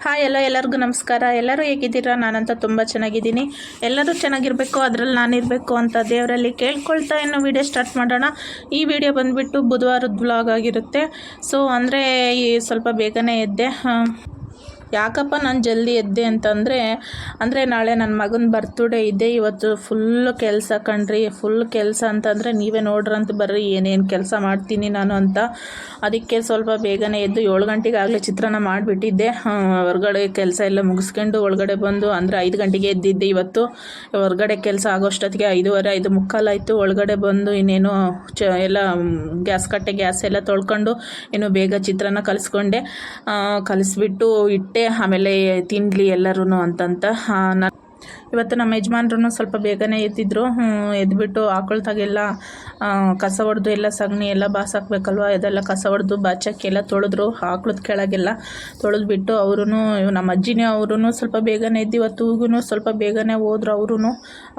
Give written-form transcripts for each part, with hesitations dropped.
Hi ಎಲ್ಲರಿಗೂ ನಮಸ್ಕಾರ. ಎಲ್ಲರೂ ಹೇಗಿದ್ದೀರಾ? ನಾನಂತ ತುಂಬ ಚೆನ್ನಾಗಿದ್ದೀನಿ. ಎಲ್ಲರೂ ಚೆನ್ನಾಗಿರಬೇಕು, ಅದರಲ್ಲಿ ನಾನಿರಬೇಕು ಅಂತ ದೇವರಲ್ಲಿ ಕೇಳ್ಕೊಳ್ತಾ ಇನ್ನು ವಿಡಿಯೋ ಸ್ಟಾರ್ಟ್ ಮಾಡೋಣ. ಈ ವಿಡಿಯೋ ಬಂದುಬಿಟ್ಟು ಬುಧವಾರದ ವ್ಲಾಗ್ ಆಗಿರುತ್ತೆ. ಸೊ ಅಂದರೆ ಸ್ವಲ್ಪ ಬೇಗನೆ ಎದ್ದೆ. ಯಾಕಪ್ಪ ನಾನು ಜಲ್ದಿ ಎದ್ದೆ ಅಂದರೆ ನಾಳೆ ನನ್ನ ಮಗನ ಬರ್ತ್ಡೇ ಇದೆ. ಇವತ್ತು ಫುಲ್ ಕೆಲಸ ಕಣ್ರಿ, ಫುಲ್ ಕೆಲಸ ಅಂತಂದರೆ ನೀವೇ ನೋಡ್ರಂತ ಬರ್ರಿ ಏನೇನು ಕೆಲಸ ಮಾಡ್ತೀನಿ ನಾನು ಅಂತ. ಅದಕ್ಕೆ ಸ್ವಲ್ಪ ಬೇಗನೆ ಎದ್ದು 7 ಗಂಟೆಗೆ ಆಗಲೇ ಚಿತ್ರಾನ್ನ ಮಾಡಿಬಿಟ್ಟಿದ್ದೆ. ಹೊರಗಡೆ ಕೆಲಸ ಎಲ್ಲ ಮುಗಿಸ್ಕೊಂಡು ಒಳಗಡೆ ಬಂದು ಅಂದರೆ 5 ಗಂಟೆಗೆ ಎದ್ದಿದ್ದೆ. ಇವತ್ತು ಹೊರಗಡೆ ಕೆಲಸ ಆಗೋಷ್ಟೊತ್ತಿಗೆ 5:15 5:45 ಆಯಿತು. ಒಳಗಡೆ ಬಂದು ಇನ್ನೇನು ಎಲ್ಲ ಗ್ಯಾಸ್ ಎಲ್ಲ ತೊಳ್ಕೊಂಡು ಇನ್ನು ಬೇಗ ಚಿತ್ರಾನ್ನ ಕಲಿಸ್ಬಿಟ್ಟು ಇಟ್ಟೆ. ಆಮೇಲೆ ತಿನ್ನಲಿ ಎಲ್ಲರೂ ಅಂತಂತ ಇವತ್ತು ನಮ್ಮ ಯಜಮಾನ್ರು ಸ್ವಲ್ಪ ಬೇಗನೆ ಎದ್ದಿದ್ರು. ಎದ್ಬಿಟ್ಟು ಆಕಳ್ತಾಗೆಲ್ಲ ಕಸ ಹೊಡೆದು ಎಲ್ಲ ಸಗಣಿ ಎಲ್ಲ ಬಾಸಾಕಬೇಕಲ್ವ, ಅದೆಲ್ಲ ಕಸ ಹೊಡೆದು ಬಾಚಕ್ಕೆಲ್ಲ ತೊಳೆದ್ರು. ಆಕಳದ ಕೆಳಗೆಲ್ಲ ತೊಳೆದ್ಬಿಟ್ಟು ಅವರು ನಮ್ಮ ಅಜ್ಜಿನೇ ಅವರು ಸ್ವಲ್ಪ ಬೇಗನೆ ಎದ್ದು ಇವತ್ತು ಹೂಗೂ ಸ್ವಲ್ಪ ಬೇಗನೆ ಹೋದ್ರು.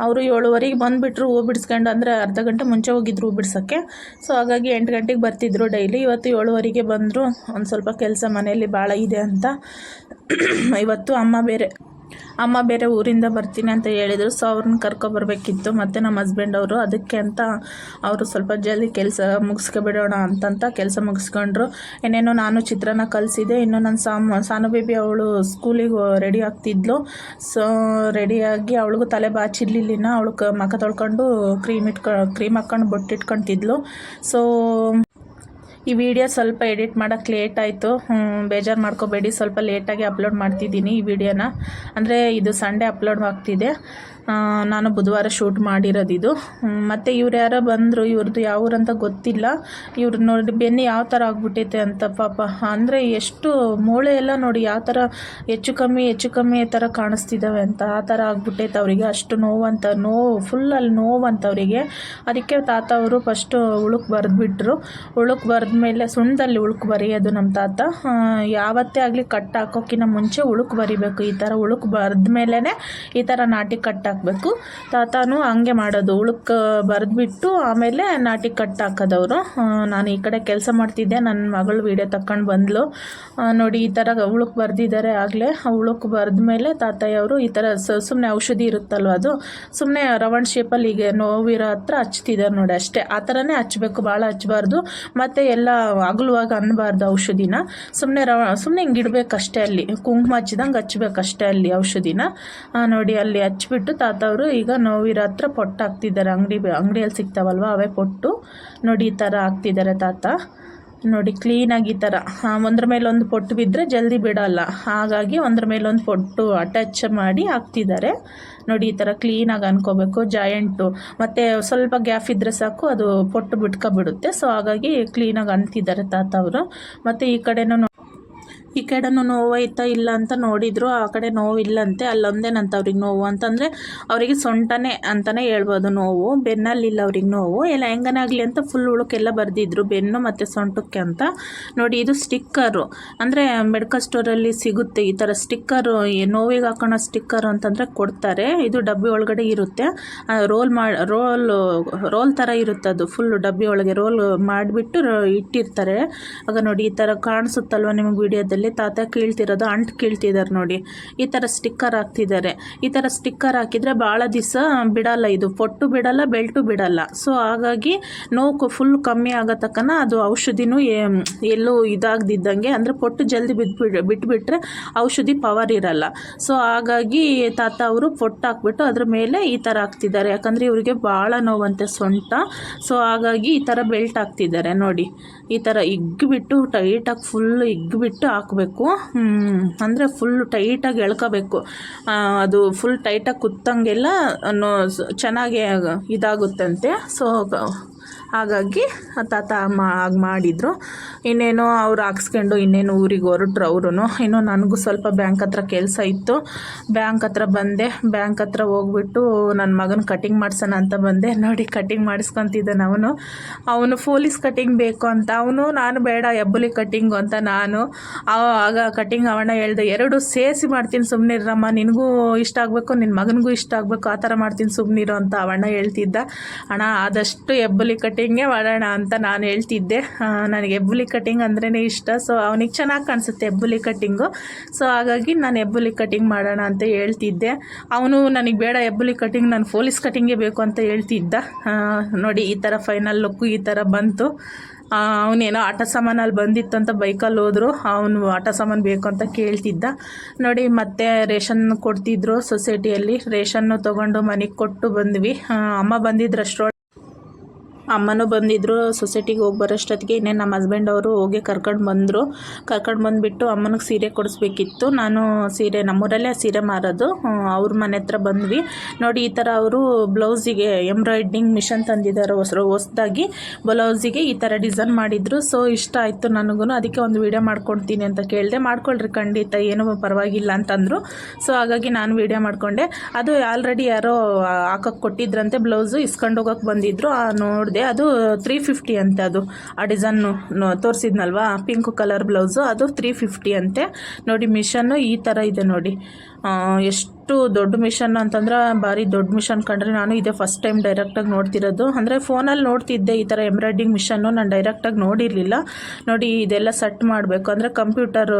ಅವರು 7:15 ಬಂದುಬಿಟ್ರು ಹೂ ಬಿಡಿಸ್ಕೊಂಡು. ಅಂದರೆ ಅರ್ಧ ಗಂಟೆ ಮುಂಚೆ ಹೋಗಿದ್ರು ಹೂ ಬಿಡ್ಸೋಕ್ಕೆ. ಸೊ ಹಾಗಾಗಿ 8 ಗಂಟೆಗೆ ಬರ್ತಿದ್ರು ಡೈಲಿ. ಇವತ್ತು 7:15 ಬಂದರು. ಒಂದು ಸ್ವಲ್ಪ ಕೆಲಸ ಮನೆಯಲ್ಲಿ ಭಾಳ ಇದೆ ಅಂತ. ಇವತ್ತು ಅಮ್ಮ ಬೇರೆ ಊರಿಂದ ಬರ್ತೀನಿ ಅಂತ ಹೇಳಿದರು. ಸೊ ಅವ್ರನ್ನ ಕರ್ಕೊಬರ್ಬೇಕಿತ್ತು ಮತ್ತು ನಮ್ಮ ಹಸ್ಬೆಂಡ್ ಅವರು. ಅದಕ್ಕೆ ಅಂತ ಅವರು ಸ್ವಲ್ಪ ಜಲ್ದಿ ಕೆಲಸ ಮುಗಿಸ್ಕೊಬಿಡೋಣ ಅಂತಂತ ಕೆಲಸ ಮುಗಿಸ್ಕೊಂಡ್ರು. ಇನ್ನೇನು ನಾನು ಚಿತ್ರಾನ್ನ ಕಲಿಸಿದೆ. ಇನ್ನು ನನ್ನ ಸಾನು ಬೇಬಿ ಅವಳು ಸ್ಕೂಲಿಗೆ ರೆಡಿ ಆಗ್ತಿದ್ಲು. ಸೊ ರೆಡಿಯಾಗಿ ಅವಳಿಗೂ ತಲೆ ಬಾಚಿರ್ಲಿಲ್ಲ. ಅವಳು ಮಖ ತೊಳ್ಕೊಂಡು ಕ್ರೀಮ್ ಹಾಕ್ಕೊಂಡು ಬೊಟ್ಟಿಟ್ಕೊತಿದ್ಲು. ಸೊ ಈ ವಿಡಿಯೋ ಸ್ವಲ್ಪ ಎಡಿಟ್ ಮಾಡೋಕ್ಕೆ ಲೇಟ್ ಆಯಿತು. ಬೇಜಾರು ಮಾಡ್ಕೋಬೇಡಿ, ಸ್ವಲ್ಪ ಲೇಟಾಗಿ ಅಪ್ಲೋಡ್ ಮಾಡ್ತಿದ್ದೀನಿ ಈ ವಿಡಿಯೋನ. ಅಂದರೆ ಇದು ಸಂಡೇ ಅಪ್ಲೋಡ್ ಆಗ್ತಿದೆ. ನಾನು ಬುಧವಾರ ಶೂಟ್ ಮಾಡಿರೋದಿದು. ಮತ್ತು ಇವ್ರು ಯಾರೋ ಬಂದರು. ಇವ್ರದ್ದು ಯಾವ ಊರಂತ ಗೊತ್ತಿಲ್ಲ. ಇವ್ರು ನೋಡಿ ಬೆನ್ನು ಯಾವ ಥರ ಆಗ್ಬಿಟ್ಟೈತೆ ಅಂತ ಪಾಪ. ಅಂದರೆ ಎಷ್ಟು ಮೂಳೆ ಎಲ್ಲ ನೋಡಿ ಯಾವ ಥರ ಹೆಚ್ಚು ಕಮ್ಮಿ ಥರ ಕಾಣಿಸ್ತಿದ್ದಾವೆ ಅಂತ. ಆ ಥರ ಆಗ್ಬಿಟ್ಟೈತೆ ಅವರಿಗೆ. ಅಷ್ಟು ನೋವು ಫುಲ್ಲಲ್ಲಿ ನೋವಂತ ಅವರಿಗೆ. ಅದಕ್ಕೆ ತಾತ ಅವರು ಫಸ್ಟು ಉಳುಕ್ ಬರೆದ್ಬಿಟ್ರು. ಉಳುಕ್ ಬರೆದ್ಮೇಲೆ ಸುಣ್ಣದಲ್ಲಿ ಉಳುಕ್ ಬರೆಯೋದು ನಮ್ಮ ತಾತ. ಯಾವತ್ತೇ ಆಗಲಿ ಕಟ್ ಹಾಕೋಕ್ಕಿಂತ ಮುಂಚೆ ಉಳುಕ್ ಬರಿಬೇಕು. ಈ ಥರ ಉಳುಕ್ ಬರೆದ್ಮೇಲೆ ಈ ಥರ ನಾಟಿ ಕಟ್ ಹಾಕಬೇಕು. ತಾತನೂ ಹಂಗೆ ಮಾಡೋದು. ಉಳುಕ್ ಬರೆದ್ಬಿಟ್ಟು ಆಮೇಲೆ ನಾಟಿ ಕಟ್ ಹಾಕೋದವರು. ನಾನು ಈ ಕಡೆ ಕೆಲಸ ಮಾಡ್ತಿದ್ದೆ. ನನ್ನ ಮಗಳು ವೀಡಿಯೋ ತಗೊಂಡು ಬಂದಳು. ನೋಡಿ ಈ ಥರ ಉಳುಕ್ ಬರೆದಿದ್ದಾರೆ ಆಗಲೇ. ಉಳುಕ್ ಬರೆದ್ಮೇಲೆ ತಾತಯ್ಯವರು ಈ ಥರ ಸುಮ್ಮನೆ ಔಷಧಿ ಇರುತ್ತಲ್ವ, ಅದು ಸುಮ್ಮನೆ ರೌಂಡ್ ಶೇಪಲ್ಲಿ ಈಗ ನೋವಿರೋ ಹತ್ರ ಹಚ್ತಿದ್ದಾರೆ ನೋಡಿ, ಅಷ್ಟೇ. ಆ ಥರನೇ ಹಚ್ಚಬೇಕು, ಭಾಳ ಹಚ್ಚಬಾರ್ದು. ಮತ್ತು ಎಲ್ಲ ಅಗಲುವಾಗ ಅನ್ನಬಾರ್ದು ಔಷಧಿನ. ಸುಮ್ಮನೆ ಹಿಂಗೆ ಇಡಬೇಕಷ್ಟೇ. ಅಲ್ಲಿ ಕುಂಕುಮ ಹಚ್ಚಿದಂಗೆ ಹಚ್ಬೇಕಷ್ಟೇ ಅಲ್ಲಿ ಔಷಧಿನ. ನೋಡಿ ಅಲ್ಲಿ ಹಚ್ಬಿಟ್ಟು ತಾತವರು ಈಗ ನೋವಿರೋ ಹತ್ರ ಪೊಟ್ಟು ಹಾಕ್ತಿದ್ದಾರೆ. ಅಂಗಡಿಯಲ್ಲಿ ಸಿಗ್ತಾವಲ್ವ ಅವೇ ಪೊಟ್ಟು. ನೋಡಿ ಈ ಥರ ಹಾಕ್ತಿದ್ದಾರೆ ತಾತ. ನೋಡಿ ಕ್ಲೀನಾಗಿ ಈ ಥರ ಒಂದ್ರ ಮೇಲೆ ಒಂದು ಪೊಟ್ಟು ಬಿದ್ದರೆ ಜಲ್ದಿ ಬಿಡೋಲ್ಲ. ಹಾಗಾಗಿ ಒಂದ್ರ ಮೇಲೆ ಒಂದು ಪೊಟ್ಟು ಅಟ್ಯಾಚ್ ಮಾಡಿ ಹಾಕ್ತಿದ್ದಾರೆ. ನೋಡಿ ಈ ಥರ ಕ್ಲೀನಾಗಿ ಅನ್ಕೋಬೇಕು. ಜಾಯಿಂಟು ಮತ್ತು ಸ್ವಲ್ಪ ಗ್ಯಾಪ್ ಇದ್ದರೆ ಸಾಕು, ಅದು ಪೊಟ್ಟು ಬಿಟ್ಕೊಬಿಡುತ್ತೆ. ಸೊ ಹಾಗಾಗಿ ಕ್ಲೀನಾಗಿ ಅಂತಿದ್ದಾರೆ ತಾತ ಅವರು. ಮತ್ತು ಈ ಕಡೆನೂ ನೋವಾಯ್ತಾ ಇಲ್ಲ ಅಂತ ನೋಡಿದ್ರು. ಆ ಕಡೆ ನೋವಿಲ್ಲಂತೆ, ಅಲ್ಲೊಂದೇನಂತ ಅವ್ರಿಗೆ ನೋವು ಅಂತಂದರೆ ಅವರಿಗೆ ಸೊಂಟನೇ ಅಂತಲೇ ಹೇಳ್ಬೋದು ನೋವು. ಬೆನ್ನಲ್ಲಿಲ್ಲ ಅವ್ರಿಗೆ ನೋವು. ಎಲ್ಲ ಹೆಂಗನಾಗಲಿ ಅಂತ ಫುಲ್ ಉಳುಕೆಲ್ಲ ಬರೆದಿದ್ರು ಬೆನ್ನು ಮತ್ತು ಸೊಂಟಕ್ಕೆ ಅಂತ. ನೋಡಿ ಇದು ಸ್ಟಿಕ್ಕರು. ಅಂದರೆ ಮೆಡಿಕಲ್ ಸ್ಟೋರಲ್ಲಿ ಸಿಗುತ್ತೆ ಈ ಥರ ಸ್ಟಿಕ್ಕರು. ನೋವಿಗೆ ಹಾಕೋಣ ಸ್ಟಿಕ್ಕರು ಅಂತಂದರೆ ಕೊಡ್ತಾರೆ. ಇದು ಡಬ್ಬಿ ಒಳಗಡೆ ಇರುತ್ತೆ. ರೋಲ್ ಥರ ಇರುತ್ತೆ. ಅದು ಫುಲ್ಲು ಡಬ್ಬಿ ಒಳಗೆ ರೋಲ್ ಮಾಡಿಬಿಟ್ಟು ಇಟ್ಟಿರ್ತಾರೆ. ಆಗ ನೋಡಿ ಈ ಥರ ಕಾಣಿಸುತ್ತಲ್ವ ನಿಮಗೆ ವಿಡಿಯೋದಲ್ಲಿ. ತಾತ ಕೀಳ್ತಿರೋದು ಅಂಟು ಕೀಳ್ತಿದ್ದಾರೆ ನೋಡಿ. ಈ ಥರ ಸ್ಟಿಕ್ಕರ್ ಹಾಕ್ತಿದ್ದಾರೆ. ಈ ಥರ ಸ್ಟಿಕ್ಕರ್ ಹಾಕಿದರೆ ಭಾಳ ದಿವಸ ಬಿಡಲ್ಲ. ಇದು ಪೊಟ್ಟು ಬಿಡಲ್ಲ, ಬೆಲ್ಟು ಬಿಡಲ್ಲ. ಸೊ ಹಾಗಾಗಿ ನೋವು ಫುಲ್ ಕಮ್ಮಿ ಆಗೋ ತಕ್ಕನ ಅದು ಔಷಧಿನೂ ಎಲ್ಲೂ ಇದಾಗ್ದಿದ್ದಂಗೆ, ಅಂದರೆ ಪೊಟ್ಟು ಜಲ್ದಿ ಬಿಟ್ಬಿಟ್ರೆ ಔಷಧಿ ಪವರ್ ಇರಲ್ಲ. ಸೊ ಹಾಗಾಗಿ ತಾತ ಅವರು ಪೊಟ್ಟು ಹಾಕ್ಬಿಟ್ಟು ಅದ್ರ ಮೇಲೆ ಈ ಥರ ಹಾಕ್ತಿದ್ದಾರೆ. ಯಾಕಂದರೆ ಇವರಿಗೆ ಭಾಳ ನೋವಂತೆ ಸೊಂಟ. ಸೊ ಹಾಗಾಗಿ ಈ ಥರ ಬೆಲ್ಟ್ ಹಾಕ್ತಿದ್ದಾರೆ ನೋಡಿ. ಈ ಥರ ಇಗ್ಬಿಟ್ಟು ಟೈಟಾಗಿ ಫುಲ್ಲು ಇಗ್ಬಿಟ್ಟು ಹಾಕಬೇಕು. ಅಂದರೆ ಫುಲ್ಲು ಟೈಟಾಗಿ ಎಳ್ಕೋಬೇಕು. ಅದು ಫುಲ್ ಟೈಟಾಗಿ ಕುತ್ತಂಗೆಲ್ಲ ಚೆನ್ನಾಗಿ ಇದಾಗುತ್ತಂತೆ. ಸೊ ಹಾಗಾಗಿ ತಾತ ಹಾಗೆ ಮಾಡಿದರು. ಇನ್ನೇನು ಅವ್ರು ಹಾಕ್ಸ್ಕೊಂಡು ಇನ್ನೇನು ಊರಿಗೆ ಹೊರಟ್ರು ಅವರು. ಇನ್ನು ನನಗೂ ಸ್ವಲ್ಪ ಬ್ಯಾಂಕ್ ಹತ್ರ ಕೆಲಸ ಇತ್ತು. ಬ್ಯಾಂಕ್ ಹತ್ರ ಬಂದೆ. ಬ್ಯಾಂಕ್ ಹತ್ರ ಹೋಗ್ಬಿಟ್ಟು ನನ್ನ ಮಗನ ಕಟಿಂಗ್ ಮಾಡ್ಸೋಣ ಅಂತ ಬಂದೆ. ನೋಡಿ ಕಟಿಂಗ್ ಮಾಡಿಸ್ಕೊತಿದ್ದಾನೆ ಅವನು ಪೊಲೀಸ್ ಕಟಿಂಗ್ ಬೇಕು ಅಂತ ನಾನು ಬೇಡ ಎಬ್ಬುಲಿ ಕಟಿಂಗು ಅಂತ ಆಗ ಕಟಿಂಗ್ ಅವಣ್ಣ ಹೇಳ್ದೆ, 2 ಸೇರಿಸಿ ಮಾಡ್ತೀನಿ ಸುಮ್ಮನಿರಮ್ಮ, ನಿನಗೂ ಇಷ್ಟ ಆಗಬೇಕು ನಿನ್ನ ಮಗನಿಗೂ ಇಷ್ಟ ಆಗಬೇಕು, ಆ ಥರ ಮಾಡ್ತೀನಿ ಸುಮ್ಮನಿರೋ ಅಂತ ಅವಣ್ಣ ಹೇಳ್ತಿದ್ದ. ಅಣ್ಣ ಆದಷ್ಟು ಎಬ್ಬುಲಿ ಕಟಿಂಗ್ ಕಟ್ಟಿಂಗೇ ಮಾಡೋಣ ಅಂತ ನಾನು ಹೇಳ್ತಿದ್ದೆ. ನನಗೆ ಹೆಬ್ಬುಲಿ ಕಟ್ಟಿಂಗ್ ಅಂದ್ರೇ ಇಷ್ಟ. ಸೊ ಅವನಿಗೆ ಚೆನ್ನಾಗಿ ಕಾಣಿಸುತ್ತೆ ಹೆಬ್ಬುಲಿ ಕಟ್ಟಿಂಗು. ಸೊ ಹಾಗಾಗಿ ನಾನು ಹೆಬ್ಬುಲಿ ಕಟ್ಟಿಂಗ್ ಮಾಡೋಣ ಅಂತ ಹೇಳ್ತಿದ್ದೆ. ಅವನು ನನಗೆ ಬೇಡ ಹೆಬ್ಬುಲಿ ಕಟ್ಟಿಂಗ್, ನಾನು ಪೊಲೀಸ್ ಕಟ್ಟಿಂಗೇ ಬೇಕು ಅಂತ ಹೇಳ್ತಿದ್ದ. ನೋಡಿ ಈ ಥರ ಫೈನಲ್ ಲುಕ್ಕು ಈ ಥರ ಬಂತು. ಅವನೇನೋ ಆಟ ಸಾಮಾನಲ್ಲಿ ಬಂದಿತ್ತು ಅಂತ ಬೈಕಲ್ಲಿ ಹೋದ್ರು. ಅವನು ಆಟ ಸಾಮಾನು ಬೇಕು ಅಂತ ಕೇಳ್ತಿದ್ದ. ನೋಡಿ ಮತ್ತೆ ರೇಷನ್ ಕೊಡ್ತಿದ್ರು ಸೊಸೈಟಿಯಲ್ಲಿ. ರೇಷನ್ನು ತೊಗೊಂಡು ಮನೆಗೆ ಕೊಟ್ಟು ಬಂದ್ವಿ. ಅಮ್ಮ ಬಂದಿದ್ರು ಅಷ್ಟರೊಳಗೆ, ಅಮ್ಮನೂ ಬಂದಿದ್ದರು. ಸೊಸೈಟಿಗೆ ಹೋಗಿ ಬರೋಷ್ಟೊತ್ತಿಗೆ ಇನ್ನೇನು ನಮ್ಮ ಹಸ್ಬೆಂಡ್ ಅವರು ಹೋಗಿ ಕರ್ಕೊಂಡು ಬಂದುಬಿಟ್ಟು ಅಮ್ಮನಿಗೆ ಸೀರೆ ಕೊಡಿಸ್ಬೇಕಿತ್ತು. ನಾನು ಸೀರೆ ನಮ್ಮೂರಲ್ಲೇ ಸೀರೆ ಮಾರೋದು, ಅವ್ರ ಮನೆ ಹತ್ರ ಬಂದ್ವಿ. ನೋಡಿ ಈ ಥರ ಅವರು ಬ್ಲೌಸಿಗೆ ಎಂಬ್ರಾಯ್ಡ್ರಿಂಗ್ ಮಿಷನ್ ತಂದಿದ್ದಾರೆ ಹೊಸದಾಗಿ. ಬ್ಲೌಸಿಗೆ ಈ ಥರ ಡಿಸೈನ್ ಮಾಡಿದರು. ಸೊ ಇಷ್ಟ ಆಯಿತು ನನಗೂ. ಅದಕ್ಕೆ ಒಂದು ವೀಡಿಯೋ ಮಾಡ್ಕೊಳ್ತೀನಿ ಅಂತ ಕೇಳಿದೆ. ಮಾಡ್ಕೊಳ್ರಿ ಖಂಡಿತ, ಏನೂ ಪರವಾಗಿಲ್ಲ ಅಂತಂದರು. ಸೊ ಹಾಗಾಗಿ ನಾನು ವೀಡಿಯೋ ಮಾಡಿಕೊಂಡೆ. ಅದು ಆಲ್ರೆಡಿ ಯಾರೋ ಹಾಕೋಕ್ಕೆ ಕೊಟ್ಟಿದ್ರಂತೆ ಬ್ಲೌಸು, ಇಸ್ಕೊಂಡು ಹೋಗೋಕ್ಕೆ ಬಂದಿದ್ದರು. ನೋಡಿದೆ ಅದು 350 ಅಂತೆ. ಅದು ಆ ಡಿಸೈನ್ನು ತೋರಿಸಿದ್ನಲ್ವಾ ಪಿಂಕ್ ಕಲರ್ ಬ್ಲೌಸು, ಅದು 350 ಅಂತೆ. ನೋಡಿ ಮಿಷನ್ನು ಈ ಥರ ಇದೆ ನೋಡಿ. ಎಷ್ಟು ದೊಡ್ಡ ಮಿಷನ್ ಅಂತಂದ್ರೆ ಭಾರಿ ದೊಡ್ಡ ಮಿಷನ್ ಕಂಡ್ರೆ ನಾನು ಇದೇ ಫಸ್ಟ್ ಟೈಮ್ ಡೈರೆಕ್ಟಾಗಿ ನೋಡ್ತಿರೋದು. ಅಂದರೆ ಫೋನಲ್ಲಿ ನೋಡ್ತಿದ್ದೆ ಈ ಥರ ಎಂಬ್ರಾಯ್ಡ್ರಿಂಗ್ ಮಿಷನ್ನು, ನಾನು ಡೈರೆಕ್ಟಾಗಿ ನೋಡಿರಲಿಲ್ಲ. ನೋಡಿ ಇದೆಲ್ಲ ಸೆಟ್ ಮಾಡಬೇಕು ಅಂದರೆ ಕಂಪ್ಯೂಟರ್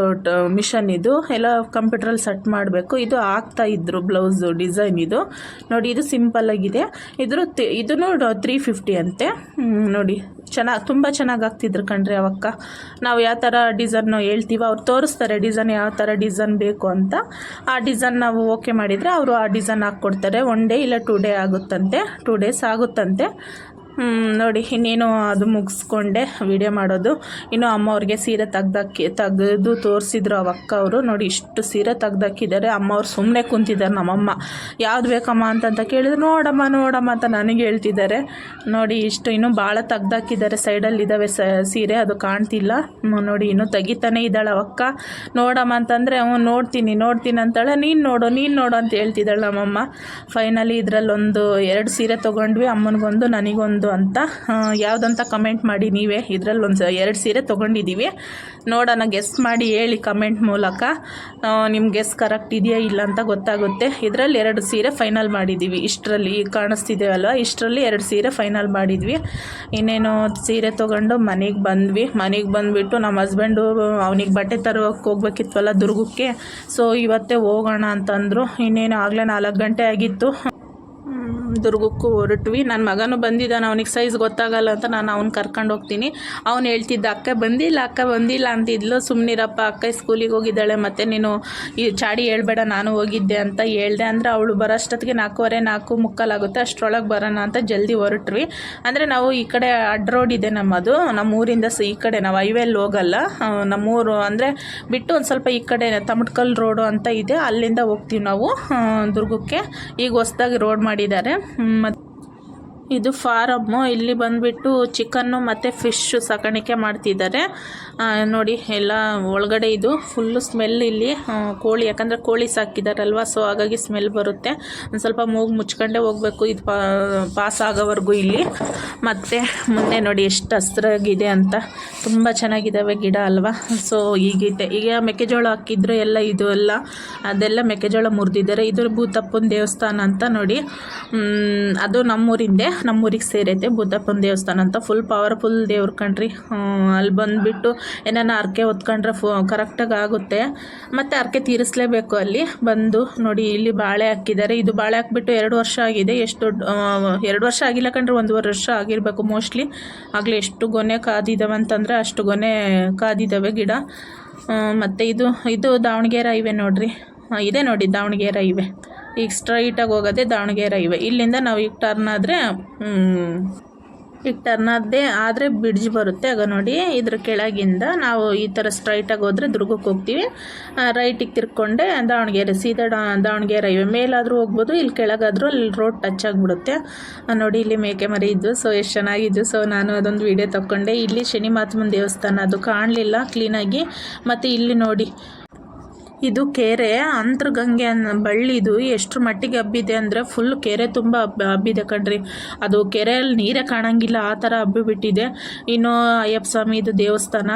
ಮಿಷನ್ ಇದು, ಎಲ್ಲ ಕಂಪ್ಯೂಟ್ರಲ್ಲಿ ಸೆಟ್ ಮಾಡಬೇಕು. ಇದು ಹಾಕ್ತಾ ಇದ್ರು ಬ್ಲೌಸು ಡಿಸೈನ್ ಇದು. ನೋಡಿ ಇದು ಸಿಂಪಲ್ಲಾಗಿದೆ. ಇದನ್ನು 350 ಅಂತೆ. ನೋಡಿ ತುಂಬ ಚೆನ್ನಾಗಿ ಆಗ್ತಿದ್ರು ಕಣ್ರಿ ಅವಕ್ಕ. ನಾವು ಯಾವ ಥರ ಡಿಸೈನ್ ಹೇಳ್ತೀವೋ ಅವ್ರು ತೋರಿಸ್ತಾರೆ ಡಿಸೈನ್, ಯಾವ ಥರ ಡಿಸೈನ್ ಬೇಕು ಅಂತ. ಆ ಡಿಸೈನ್ ನಾವು ಓಕೆ ಮಾಡಿದರೆ ಅವರು ಆ ಡಿಸೈನ್ ಹಾಕ್ಕೊಡ್ತಾರೆ. 1 ಡೇ ಇಲ್ಲ 2 ಡೇ ಆಗುತ್ತಂತೆ, 2 ಡೇಸ್ ಆಗುತ್ತಂತೆ. ನೋಡಿ ಇನ್ನೇನು ಅದು ಮುಗಿಸ್ಕೊಂಡೆ ವೀಡಿಯೋ ಮಾಡೋದು. ಇನ್ನು ಅಮ್ಮ ಅವ್ರಿಗೆ ಸೀರೆ ತೆಗೆದು ತೋರಿಸಿದ್ರು ಅವಕ್ಕ ಅವರು. ನೋಡಿ ಇಷ್ಟು ಸೀರೆ ತೆಗ್ದಾಕಿದ್ದಾರೆ. ಅಮ್ಮ ಅವ್ರು ಸುಮ್ಮನೆ ಕುಂತಿದ್ದಾರೆ. ನಮ್ಮಮ್ಮ ಯಾವ್ದು ಬೇಕಮ್ಮ ಅಂತಂತ ಕೇಳಿದ್ರು, ನೋಡಮ್ಮ ಅಂತ ನನಗೆ ಹೇಳ್ತಿದ್ದಾರೆ. ನೋಡಿ ಇಷ್ಟು ಇನ್ನೂ ಭಾಳ ತೆಗ್ದಾಕಿದ್ದಾರೆ. ಸೈಡಲ್ಲಿ ಇದ್ದಾವೆ ಸೀರೆ, ಅದು ಕಾಣ್ತಿಲ್ಲ. ನೋಡಿ ಇನ್ನೂ ತೆಗಿತಾನೆ ಇದ್ದಾಳೆ ಅವಕ್ಕ. ನೋಡಮ್ಮ ಅಂತಂದರೆ ನೋಡ್ತೀನಿ ಅಂತಾಳೆ. ನೀನು ನೋಡು ಅಂತ ಹೇಳ್ತಿದ್ದಾಳೆ ನಮ್ಮಮ್ಮ. ಫೈನಲಿ ಇದರಲ್ಲೊಂದು 2 ಸೀರೆ ತೊಗೊಂಡ್ವಿ, ಅಮ್ಮನಿಗೊಂದು ನನಗೊಂದು ಅಂತ. ಯಾವುದಂತ ಕಮೆಂಟ್ ಮಾಡಿ ನೀವೇ. ಇದರಲ್ಲಿ ಒಂದು 2 ಸೀರೆ ತೊಗೊಂಡಿದ್ದೀವಿ. ನೋಡೋಣ, ಗೆಸ್ ಮಾಡಿ ಹೇಳಿ ಕಮೆಂಟ್ ಮೂಲಕ. ನಿಮ್ಮ ಗೆಸ್ ಕರೆಕ್ಟ್ ಇದೆಯಾ ಇಲ್ಲ ಅಂತ ಗೊತ್ತಾಗುತ್ತೆ. ಇದರಲ್ಲಿ 2 ಸೀರೆ ಫೈನಲ್ ಮಾಡಿದ್ದೀವಿ. ಇಷ್ಟರಲ್ಲಿ ಕಾಣಿಸ್ತಿದ್ದೇವಲ್ವ, ಇಷ್ಟರಲ್ಲಿ 2 ಸೀರೆ ಫೈನಲ್ ಮಾಡಿದ್ವಿ. ಇನ್ನೇನು ಸೀರೆ ತೊಗೊಂಡು ಮನೆಗೆ ಬಂದುಬಿಟ್ಟು ನಮ್ಮ ಹಸ್ಬೆಂಡು ಅವನಿಗೆ ಬಟ್ಟೆ ತರೋಕ್ಕೆ ಹೋಗ್ಬೇಕಿತ್ವಲ್ಲ ದುರ್ಗಕ್ಕೆ. ಸೊ ಇವತ್ತೇ ಹೋಗೋಣ ಅಂತಂದರು. ಇನ್ನೇನು ಆಗಲೇ 4 ಗಂಟೆ ಆಗಿತ್ತು. ದುರ್ಗಕ್ಕೂ ಹೊರಟ್ವಿ. ನನ್ನ ಮಗನೂ ಬಂದಿದ್ದಾನೆ, ಅವನಿಗೆ ಸೈಜ್ ಗೊತ್ತಾಗಲ್ಲ ಅಂತ ನಾನು ಅವ್ನು ಕರ್ಕೊಂಡು ಹೋಗ್ತೀನಿ. ಅವ್ನು ಹೇಳ್ತಿದ್ದ ಅಕ್ಕ ಬಂದಿಲ್ಲ ಅಂತಿದ್ಲು. ಸುಮ್ಮನಿರಪ್ಪ, ಅಕ್ಕ ಸ್ಕೂಲಿಗೆ ಹೋಗಿದ್ದಾಳೆ, ಮತ್ತು ನೀನು ಈ ಚಾಡಿ ಹೇಳ್ಬೇಡ ನಾನು ಹೋಗಿದ್ದೆ ಅಂತ ಹೇಳ್ದೆ. ಅಂದರೆ ಅವಳು ಬರೋಷ್ಟೊತ್ತಿಗೆ 4:45 ಆಗುತ್ತೆ. ಅಷ್ಟರೊಳಗೆ ಬರೋಣ ಅಂತ ಜಲ್ದಿ ಹೊರಟ್ವಿ. ಅಂದರೆ ನಾವು ಈ ಕಡೆ ಅಡ್ಡ ರೋಡ್ ಇದೆ ನಮ್ಮದು, ನಮ್ಮೂರಿಂದ ಈ ಕಡೆ ನಾವು ಹೈವೇಲಿ ಹೋಗಲ್ಲ. ನಮ್ಮೂರು ಅಂದರೆ ಬಿಟ್ಟು ಒಂದು ಸ್ವಲ್ಪ ಈ ಕಡೆ ತಮಟ್ಕಲ್ ರೋಡು ಅಂತ ಇದೆ, ಅಲ್ಲಿಂದ ಹೋಗ್ತೀವಿ ನಾವು ದುರ್ಗಕ್ಕೆ. ಈಗ ಹೊಸದಾಗಿ ರೋಡ್ ಮಾಡಿದ್ದಾರೆ. ಮತ್ತು ಇದು ಫಾರಮ್ಮು. ಇಲ್ಲಿ ಬಂದುಬಿಟ್ಟು ಚಿಕನ್ನು ಮತ್ತು ಫಿಶ್ಶು ಸಾಕಾಣಿಕೆ ಮಾಡ್ತಿದ್ದಾರೆ. ನೋಡಿ ಎಲ್ಲ ಒಳಗಡೆ ಇದು ಫುಲ್ಲು ಸ್ಮೆಲ್ ಇಲ್ಲಿ ಕೋಳಿ, ಯಾಕಂದರೆ ಕೋಳಿ ಸಾಕಿದಾರಲ್ವ, ಸೊ ಹಾಗಾಗಿ ಸ್ಮೆಲ್ ಬರುತ್ತೆ. ಒಂದು ಸ್ವಲ್ಪ ಮೂಗು ಮುಚ್ಕೊಂಡೇ ಹೋಗಬೇಕು ಇದು ಪಾಸ್ ಆಗೋವರೆಗೂ ಇಲ್ಲಿ. ಮತ್ತು ಮುಂದೆ ನೋಡಿ ಎಷ್ಟು ಹಸ್ರಾಗಿದೆ ಅಂತ, ತುಂಬ ಚೆನ್ನಾಗಿದ್ದಾವೆ ಗಿಡ ಅಲ್ವಾ. ಸೊ ಈಗ ಮೆಕ್ಕೆಜೋಳ ಹಾಕಿದ್ರು ಎಲ್ಲ ಇದು ಎಲ್ಲ ಅದೆಲ್ಲ ಮೆಕ್ಕೆಜೋಳ ಮುರಿದಿದ್ದಾರೆ. ಇದು ಭೂತಪ್ಪನ ದೇವಸ್ಥಾನ ಅಂತ ನೋಡಿ. ಅದು ನಮ್ಮೂರಿಗೆ ಸೇರೈತೆ ಭೂತಪ್ಪನ ದೇವಸ್ಥಾನ ಅಂತ. ಫುಲ್ ಪವರ್ಫುಲ್ ದೇವ್ರ ಕಣ್ರಿ. ಅಲ್ಲಿ ಬಂದುಬಿಟ್ಟು ಏನಾನ ಹರಕೆ ಹೊತ್ಕೊಂಡ್ರೆ ಕರೆಕ್ಟಾಗಿ ಆಗುತ್ತೆ. ಮತ್ತು ಹರಕೆ ತೀರಿಸಲೇಬೇಕು ಅಲ್ಲಿ ಬಂದು. ನೋಡಿ ಇಲ್ಲಿ ಬಾಳೆ ಹಾಕಿದ್ದಾರೆ. ಇದು ಬಾಳೆ ಹಾಕ್ಬಿಟ್ಟು 2 ವರ್ಷ ಆಗಿದೆ. ಎಷ್ಟು 2 ವರ್ಷ ಆಗಿಲ್ಲ ಕಣ್ರಿ, 1.5 ವರ್ಷ ಆಗಿರಬೇಕು ಮೋಸ್ಟ್ಲಿ. ಆಗಲೇ ಎಷ್ಟು ಗೊನೆ ಕಾದಿದ್ದಾವೆ ಅಂತಂದರೆ ಅಷ್ಟು ಗೊನೆ ಕಾದಿದ್ದಾವೆ ಗಿಡ. ಮತ್ತು ಇದು ದಾವಣಗೆರೆ ಹೈವೇ ನೋಡ್ರಿ. ಇದೆ ನೋಡಿ ದಾವಣಗೆರೆ ಹೈವೇ. ಈಗ ಸ್ಟ್ರೈಟಾಗಿ ಹೋಗೋದೆ ದಾವಣಗೆರೆ ಹೈವೇ. ಇಲ್ಲಿಂದ ನಾವು ಈಗ ಟರ್ನ್ ಆದರೆ ಬ್ರಿಡ್ಜ್ ಬರುತ್ತೆ. ಆಗ ನೋಡಿ ಇದ್ರ ಕೆಳಗಿಂದ ನಾವು ಈ ಥರ ಸ್ಟ್ರೈಟಾಗಿ ಹೋದರೆ ದುರ್ಗಕ್ಕೆ ಹೋಗ್ತೀವಿ. ರೈಟಿಗೆ ತಿರ್ಕೊಂಡೆ ಸೀದಾ ದಾವಣಗೆರೆ ಹೈವೇ. ಮೇಲಾದರೂ ಹೋಗ್ಬೋದು, ಇಲ್ಲಿ ಕೆಳಗಾದರೂ ಅಲ್ಲಿ ರೋಡ್ ಟಚ್ ಆಗಿಬಿಡುತ್ತೆ. ನೋಡಿ ಇಲ್ಲಿ ಮೇಕೆ ಮರಿ ಇದ್ದು, ಸೊ ಎಷ್ಟು ಚೆನ್ನಾಗಿದ್ದು. ಸೊ ನಾನು ಅದೊಂದು ವೀಡಿಯೋ ತಗೊಂಡೆ. ಇಲ್ಲಿ ಶನಿ ಮಹಾತ್ಮನ ದೇವಸ್ಥಾನ, ಅದು ಕಾಣಲಿಲ್ಲ ಕ್ಲೀನಾಗಿ. ಮತ್ತು ಇಲ್ಲಿ ನೋಡಿ ಇದು ಕೆರೆ ಅಂತರ್ಗಂಗೆ ಬಳ್ಳಿದು ಎಷ್ಟರ ಮಟ್ಟಿಗೆ ಹಬ್ಬಿದೆ ಅಂದರೆ ಫುಲ್ ಕೆರೆ ತುಂಬ ಹಬ್ಬಿದೆ ಕಣ್ರಿ. ಅದು ಕೆರೆಯಲ್ಲಿ ನೀರೇ ಕಾಣಂಗಿಲ್ಲ ಆ ಥರ ಹಬ್ಬಿಬಿಟ್ಟಿದೆ. ಇನ್ನು ಅಯ್ಯಪ್ಪ ಸ್ವಾಮಿದು ದೇವಸ್ಥಾನ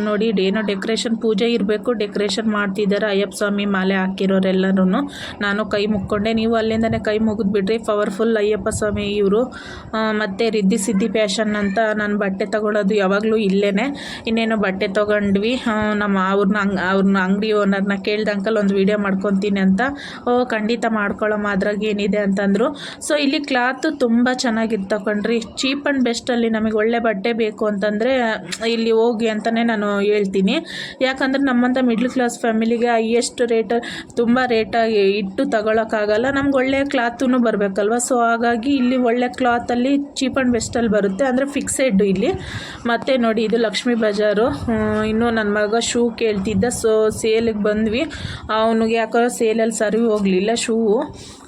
ನೋಡಿ, ಏನೋ ಡೆಕೋರೇಷನ್ ಪೂಜೆ ಇರಬೇಕು, ಡೆಕೋರೇಷನ್ ಮಾಡ್ತಿದ್ದಾರೆ ಅಯ್ಯಪ್ಪ ಸ್ವಾಮಿ ಮಾಲೆ ಹಾಕಿರೋರೆಲ್ಲರೂ. ನಾನು ಕೈ ಮುಕ್ಕೊಂಡೆ, ನೀವು ಅಲ್ಲಿಂದನೇ ಕೈ ಮುಗಿದ್ಬಿಡ್ರಿ. ಪವರ್ಫುಲ್ ಅಯ್ಯಪ್ಪ ಸ್ವಾಮಿ ಇವರು. ಮತ್ತು ರಿದ್ದಿ ಸಿದ್ದಿ ಫ್ಯಾಷನ್ ಅಂತ ನಾನು ಬಟ್ಟೆ ತೊಗೊಳೋದು ಯಾವಾಗಲೂ ಇಲ್ಲೇ. ಇನ್ನೇನು ಬಟ್ಟೆ ತೊಗೊಂಡ್ವಿ. ಅವ್ರನ್ನ ಅಂಗಡಿ ಓನರ್ನ ಕೇಳ್ದೆ, ಅಂಕಲ್ ಒಂದು ವೀಡಿಯೋ ಮಾಡ್ಕೊತೀನಿ ಅಂತ. ಖಂಡಿತ ಮಾಡ್ಕೊಳ್ಳೋಮ್ಮ, ಅದ್ರಾಗ ಏನಿದೆ ಅಂತಂದರು. ಸೊ ಇಲ್ಲಿ ಕ್ಲಾತು ತುಂಬ ಚೆನ್ನಾಗಿರ್ತಾವೆ ಕಣ್ರಿ. ಚೀಪ್ ಆ್ಯಂಡ್ ಬೆಸ್ಟಲ್ಲಿ ನಮಗೆ ಒಳ್ಳೆ ಬಟ್ಟೆ ಬೇಕು ಅಂತಂದರೆ ಇಲ್ಲಿ ಹೋಗಿ ಅಂತಲೇ ನಾನು ಹೇಳ್ತೀನಿ. ಯಾಕಂದರೆ ನಮ್ಮಂಥ ಮಿಡ್ಲ್ ಕ್ಲಾಸ್ ಫ್ಯಾಮಿಲಿಗೆ ಹೈಯೆಸ್ಟ್ ರೇಟ್ ತುಂಬ ರೇಟಾಗಿ ಇಟ್ಟು ತಗೊಳಕ್ಕಾಗಲ್ಲ. ನಮ್ಗೆ ಒಳ್ಳೆಯ ಕ್ಲಾತೂ ಬರಬೇಕಲ್ವ. ಸೊ ಹಾಗಾಗಿ ಇಲ್ಲಿ ಒಳ್ಳೆ ಕ್ಲಾತಲ್ಲಿ ಚೀಪ್ ಆ್ಯಂಡ್ ಬೆಸ್ಟಲ್ಲಿ ಬರುತ್ತೆ, ಅಂದರೆ ಫಿಕ್ಸೆಡ್ ಇಲ್ಲಿ. ಮತ್ತು ನೋಡಿ, ಇದು ಲಕ್ಷ್ಮೀ ಬಜಾರು. ಇನ್ನೂ ನನ್ನ ಮಗ ಶೂ ಕೇಳ್ತಿದ್ದ, ಸೊ ಸೇಲಿಗೆ ಬಂದ್ವಿ. ಅವನಿಗೆ ಯಾಕೋ ಸೇಲಲ್ಲಿ ಸರಿ ಹೋಗಲಿಲ್ಲ ಶೂ.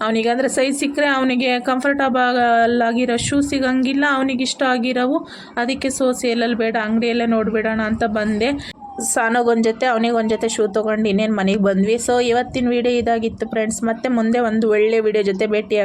ಅವನಿಗೆ ಅಂದರೆ ಸೈಜ್ ಸಿಕ್ಕರೆ ಅವನಿಗೆ ಕಂಫರ್ಟಬಲ್ ಆಗಿರೋ ಶೂ ಸಿಗಂಗಿಲ್ಲ, ಅವನಿಗೆ ಇಷ್ಟ ಆಗಿರೋವು. ಅದಕ್ಕೆ ಸೊ ಸೇಲಲ್ಲಿ ಬೇಡ, ಅಂಗಡಿಯಲ್ಲೇ ನೋಡಿಬಿಡೋಣ ಅಂತ ಬಂದೆ. ಸಾನೋಗೊಂದು ಜೊತೆ, ಅವನಿಗೊಂದು ಜೊತೆ ಶೂ ತೊಗೊಂಡು ಇನ್ನೇನು ಮನೆಗೆ ಬಂದ್ವಿ. ಸೊ ಇವತ್ತಿನ ವೀಡಿಯೋ ಇದಾಗಿತ್ತು ಫ್ರೆಂಡ್ಸ್. ಮತ್ತೆ ಮುಂದೆ ಒಂದು ಒಳ್ಳೆ ವೀಡಿಯೋ ಜೊತೆ ಭೇಟಿ